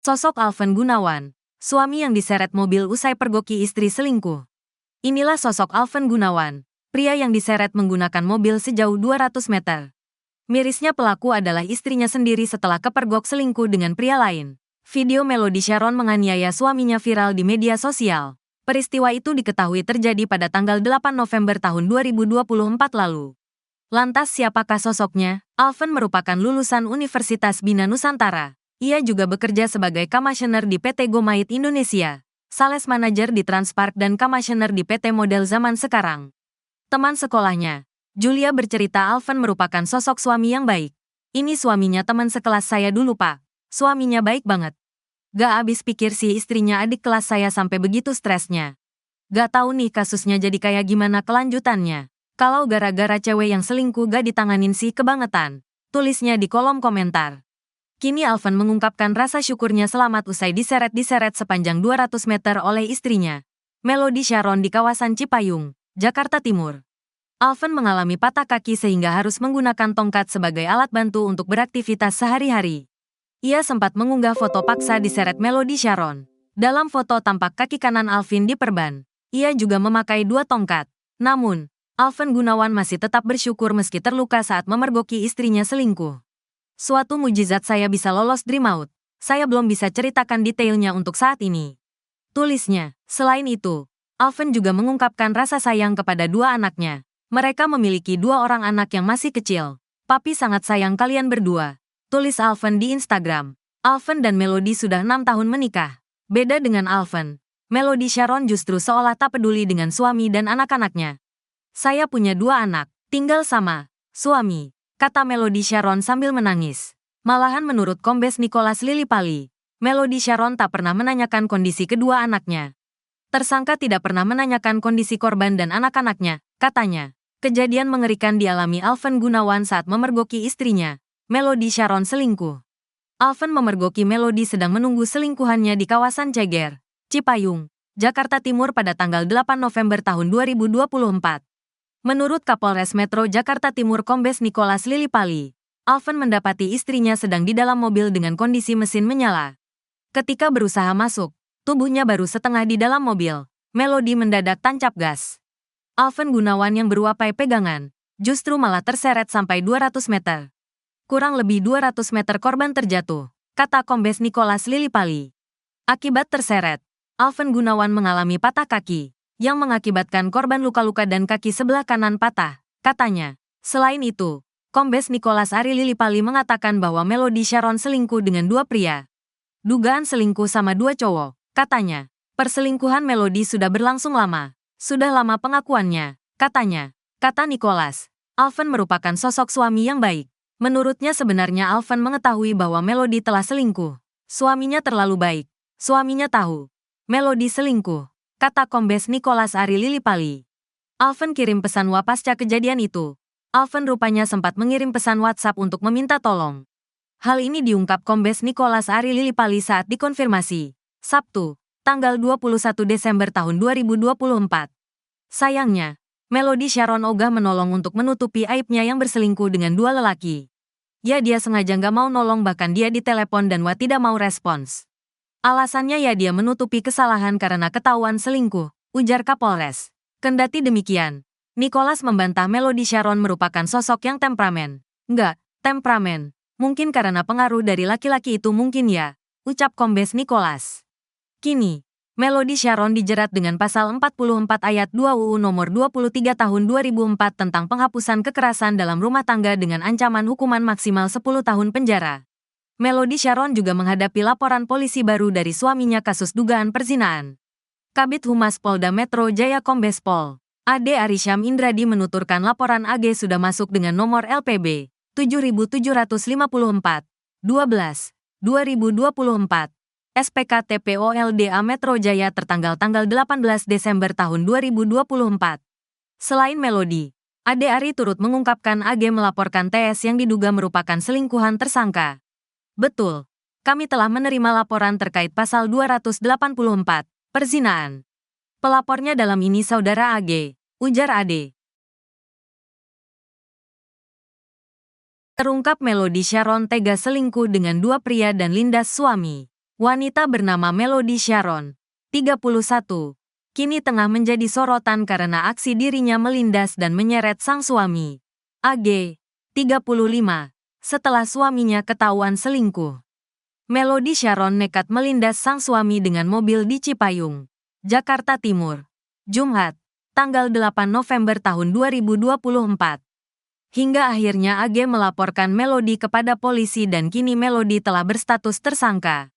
Sosok Alven Gunawan, suami yang diseret mobil usai pergoki istri selingkuh. Inilah sosok Alven Gunawan, pria yang diseret menggunakan mobil sejauh 200 meter. Mirisnya pelaku adalah istrinya sendiri setelah kepergok selingkuh dengan pria lain. Video Melody Sharon menganiaya suaminya viral di media sosial. Peristiwa itu diketahui terjadi pada tanggal 8 November tahun 2024 lalu. Lantas siapakah sosoknya? Alven merupakan lulusan Universitas Bina Nusantara. Ia juga bekerja sebagai commissioner di PT Gomait Indonesia, sales manager di Transpark dan commissioner di PT Model Zaman Sekarang. Teman sekolahnya, Julia bercerita Alven merupakan sosok suami yang baik. Ini suaminya teman sekelas saya dulu pak. Suaminya baik banget. Gak abis pikir sih istrinya adik kelas saya sampai begitu stresnya. Gak tahu nih kasusnya jadi kayak gimana kelanjutannya. Kalau gara-gara cewek yang selingkuh gak ditanganin sih kebangetan. Tulisnya di kolom komentar. Kini Alven mengungkapkan rasa syukurnya selamat usai diseret sepanjang 200 meter oleh istrinya, Melody Sharon di kawasan Cipayung, Jakarta Timur. Alven mengalami patah kaki sehingga harus menggunakan tongkat sebagai alat bantu untuk beraktivitas sehari-hari. Ia sempat mengunggah foto paksa diseret Melody Sharon. Dalam foto tampak kaki kanan Alven diperban. Ia juga memakai 2 tongkat. Namun, Alven Gunawan masih tetap bersyukur meski terluka saat memergoki istrinya selingkuh. Suatu mujizat saya bisa lolos Dream Out. Saya belum bisa ceritakan detailnya untuk saat ini. Tulisnya. Selain itu, Alven juga mengungkapkan rasa sayang kepada 2 anaknya. Mereka memiliki 2 orang anak yang masih kecil. Papi sangat sayang kalian berdua. Tulis Alven di Instagram. Alven dan Melody sudah 6 tahun menikah. Beda dengan Alven, Melody Sharon justru seolah tak peduli dengan suami dan anak-anaknya. Saya punya 2 anak, tinggal sama suami, kata Melody Sharon sambil menangis. Malahan menurut Kombes Nicholas Lilipali, Melody Sharon tak pernah menanyakan kondisi kedua anaknya. Tersangka tidak pernah menanyakan kondisi korban dan anak-anaknya, katanya. Kejadian mengerikan dialami Alven Gunawan saat memergoki istrinya, Melody Sharon selingkuh. Alven memergoki Melody sedang menunggu selingkuhannya di kawasan Ceger, Cipayung, Jakarta Timur pada tanggal 8 November tahun 2024. Menurut Kapolres Metro Jakarta Timur Kombes Nicholas Lilipali, Alven mendapati istrinya sedang di dalam mobil dengan kondisi mesin menyala. Ketika berusaha masuk, tubuhnya baru setengah di dalam mobil. Melody mendadak tancap gas. Alven Gunawan yang beruapai pegangan, justru malah terseret sampai 200 meter. Kurang lebih 200 meter korban terjatuh, kata Kombes Nicholas Lilipali. Akibat terseret, Alven Gunawan mengalami patah kaki, yang mengakibatkan korban luka-luka dan kaki sebelah kanan patah, katanya. Selain itu, Kombes Nicholas Ari Lilipali mengatakan bahwa Melody Sharon selingkuh dengan 2 pria. Dugaan selingkuh sama 2 cowok, katanya. Perselingkuhan Melody sudah berlangsung lama. Sudah lama pengakuannya, katanya. Kata Nicholas, Alven merupakan sosok suami yang baik. Menurutnya sebenarnya Alven mengetahui bahwa Melody telah selingkuh. Suaminya terlalu baik. Suaminya tahu Melody selingkuh, kata Kombes Nicholas Ari Lilipali. Alven kirim pesan pasca kejadian itu. Alven rupanya sempat mengirim pesan WhatsApp untuk meminta tolong. Hal ini diungkap Kombes Nicholas Ari Lilipali saat dikonfirmasi, Sabtu, tanggal 21 Desember tahun 2024. Sayangnya, Melody Sharon ogah menolong untuk menutupi aibnya yang berselingkuh dengan 2 lelaki. Ya dia sengaja nggak mau nolong bahkan dia ditelepon dan tidak mau respons. Alasannya ya dia menutupi kesalahan karena ketahuan selingkuh, ujar Kapolres. Kendati demikian, Nicholas membantah Melody Sharon merupakan sosok yang temperamen. Nggak, temperamen. Mungkin karena pengaruh dari laki-laki itu mungkin ya, ucap Kombes Nicholas. Kini, Melody Sharon dijerat dengan pasal 44 ayat 2 UU nomor 23 tahun 2004 tentang penghapusan kekerasan dalam rumah tangga dengan ancaman hukuman maksimal 10 tahun penjara. Melody Sharon juga menghadapi laporan polisi baru dari suaminya kasus dugaan perzinaan. Kabid Humas Polda Metro Jaya Kombes Pol Ade Arisham Indradi menuturkan laporan AG sudah masuk dengan nomor LPB 7754 12 2024 SPK TPOLDA Metro Jaya tertanggal 18 Desember tahun 2024. Selain Melody, Ade Ari turut mengungkapkan AG melaporkan TS yang diduga merupakan selingkuhan tersangka. Betul, kami telah menerima laporan terkait pasal 284, perzinaan. Pelapornya dalam ini saudara AG, ujar Ade. Terungkap Melody Sharon tega selingkuh dengan 2 pria dan lindas suami. Wanita bernama Melody Sharon, 31, kini tengah menjadi sorotan karena aksi dirinya melindas dan menyeret sang suami, AG, 35, setelah suaminya ketahuan selingkuh. Melody Sharon nekat melindas sang suami dengan mobil di Cipayung, Jakarta Timur, Jumat, tanggal 8 November tahun 2024. Hingga akhirnya AG melaporkan Melody kepada polisi dan kini Melody telah berstatus tersangka.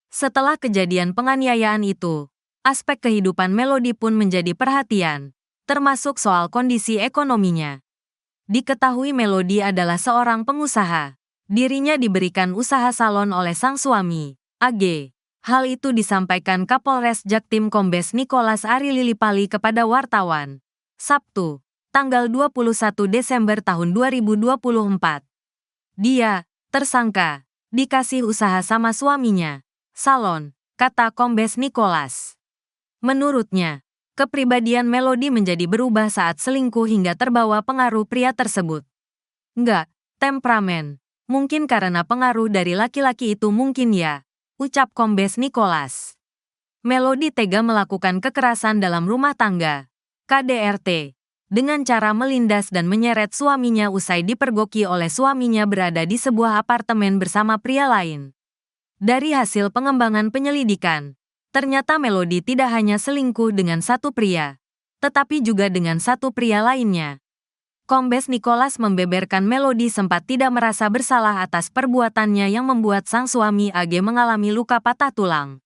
Setelah kejadian penganiayaan itu, aspek kehidupan Melody pun menjadi perhatian, termasuk soal kondisi ekonominya. Diketahui Melody adalah seorang pengusaha. Dirinya diberikan usaha salon oleh sang suami, AG. Hal itu disampaikan Kapolres Jaktim Kombes Nicholas Ari Lilipali kepada wartawan, Sabtu, tanggal 21 Desember tahun 2024. Dia, tersangka, dikasih usaha sama suaminya, salon, kata Kombes Nicholas. Menurutnya, kepribadian Melody menjadi berubah saat selingkuh hingga terbawa pengaruh pria tersebut. Enggak, temperamen. Mungkin karena pengaruh dari laki-laki itu mungkin ya, ucap Kombes Nicholas. Melody tega melakukan kekerasan dalam rumah tangga, KDRT, dengan cara melindas dan menyeret suaminya usai dipergoki oleh suaminya berada di sebuah apartemen bersama pria lain. Dari hasil pengembangan penyelidikan, ternyata Melody tidak hanya selingkuh dengan satu pria, tetapi juga dengan satu pria lainnya. Kombes Nicholas membeberkan Melody sempat tidak merasa bersalah atas perbuatannya yang membuat sang suami AG mengalami luka patah tulang.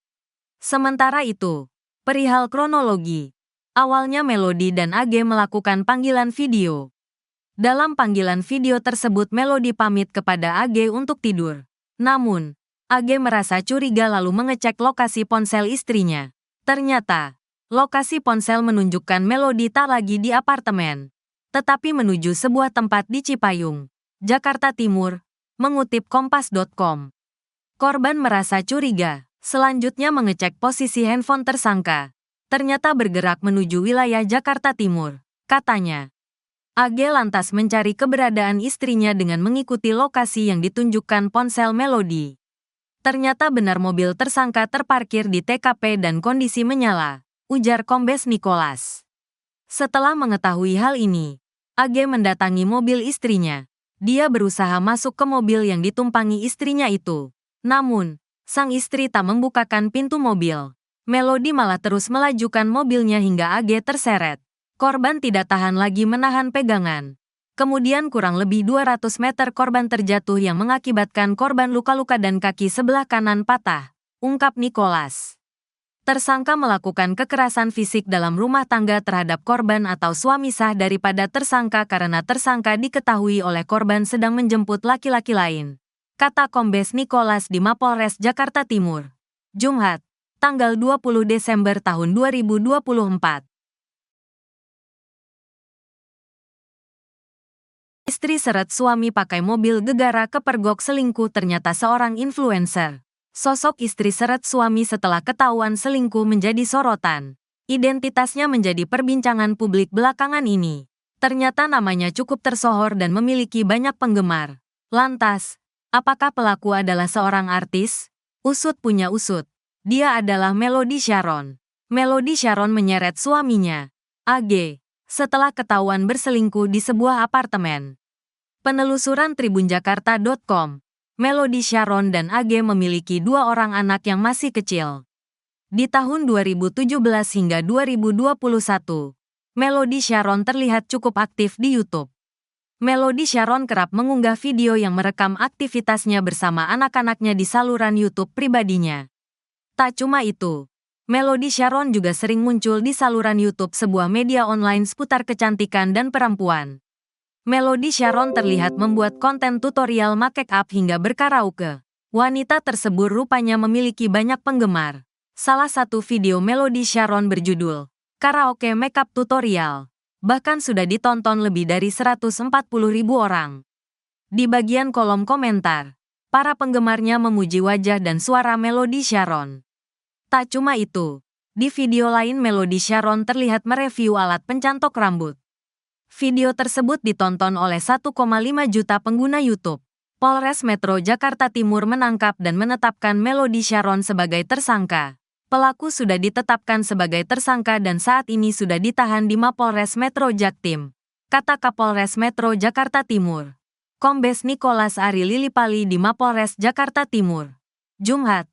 Sementara itu, perihal kronologi, awalnya Melody dan AG melakukan panggilan video. Dalam panggilan video tersebut Melody pamit kepada AG untuk tidur. Namun, AG merasa curiga lalu mengecek lokasi ponsel istrinya. Ternyata, lokasi ponsel menunjukkan Melody tak lagi di apartemen, tetapi menuju sebuah tempat di Cipayung, Jakarta Timur, mengutip kompas.com. Korban merasa curiga, selanjutnya mengecek posisi handphone tersangka. Ternyata bergerak menuju wilayah Jakarta Timur, katanya. AG lantas mencari keberadaan istrinya dengan mengikuti lokasi yang ditunjukkan ponsel Melody. Ternyata benar mobil tersangka terparkir di TKP dan kondisi menyala, ujar Kombes Nicholas. Setelah mengetahui hal ini, AG mendatangi mobil istrinya. Dia berusaha masuk ke mobil yang ditumpangi istrinya itu. Namun, sang istri tak membukakan pintu mobil. Melody malah terus melajukan mobilnya hingga AG terseret. Korban tidak tahan lagi menahan pegangan. Kemudian kurang lebih 200 meter korban terjatuh yang mengakibatkan korban luka-luka dan kaki sebelah kanan patah, ungkap Nicholas. Tersangka melakukan kekerasan fisik dalam rumah tangga terhadap korban atau suami sah daripada tersangka karena tersangka diketahui oleh korban sedang menjemput laki-laki lain, kata Kombes Nicholas di Mapolres Jakarta Timur, Jumat, tanggal 20 Desember tahun 2024. Istri seret suami pakai mobil gegara kepergok selingkuh ternyata seorang influencer. Sosok istri seret suami setelah ketahuan selingkuh menjadi sorotan. Identitasnya menjadi perbincangan publik belakangan ini. Ternyata namanya cukup tersohor dan memiliki banyak penggemar. Lantas, apakah pelaku adalah seorang artis? Usut punya usut. Dia adalah Melody Sharon. Melody Sharon menyeret suaminya, AG, setelah ketahuan berselingkuh di sebuah apartemen. Penelusuran tribunjakarta.com, Melody Sharon dan AG memiliki 2 orang anak yang masih kecil. Di tahun 2017 hingga 2021, Melody Sharon terlihat cukup aktif di YouTube. Melody Sharon kerap mengunggah video yang merekam aktivitasnya bersama anak-anaknya di saluran YouTube pribadinya. Tak cuma itu, Melody Sharon juga sering muncul di saluran YouTube sebuah media online seputar kecantikan dan perempuan. Melody Sharon terlihat membuat konten tutorial make up hingga berkaraoke. Wanita tersebut rupanya memiliki banyak penggemar. Salah satu video Melody Sharon berjudul Karaoke Makeup Tutorial bahkan sudah ditonton lebih dari 140.000 orang. Di bagian kolom komentar, para penggemarnya memuji wajah dan suara Melody Sharon. Tak cuma itu, di video lain Melody Sharon terlihat mereview alat pencantok rambut. Video tersebut ditonton oleh 1,5 juta pengguna YouTube. Polres Metro Jakarta Timur menangkap dan menetapkan Melody Sharon sebagai tersangka. Pelaku sudah ditetapkan sebagai tersangka dan saat ini sudah ditahan di Mapolres Metro Jaktim, kata Kapolres Metro Jakarta Timur, Kombes Nicholas Ari Lilipali di Mapolres Jakarta Timur, Jumat,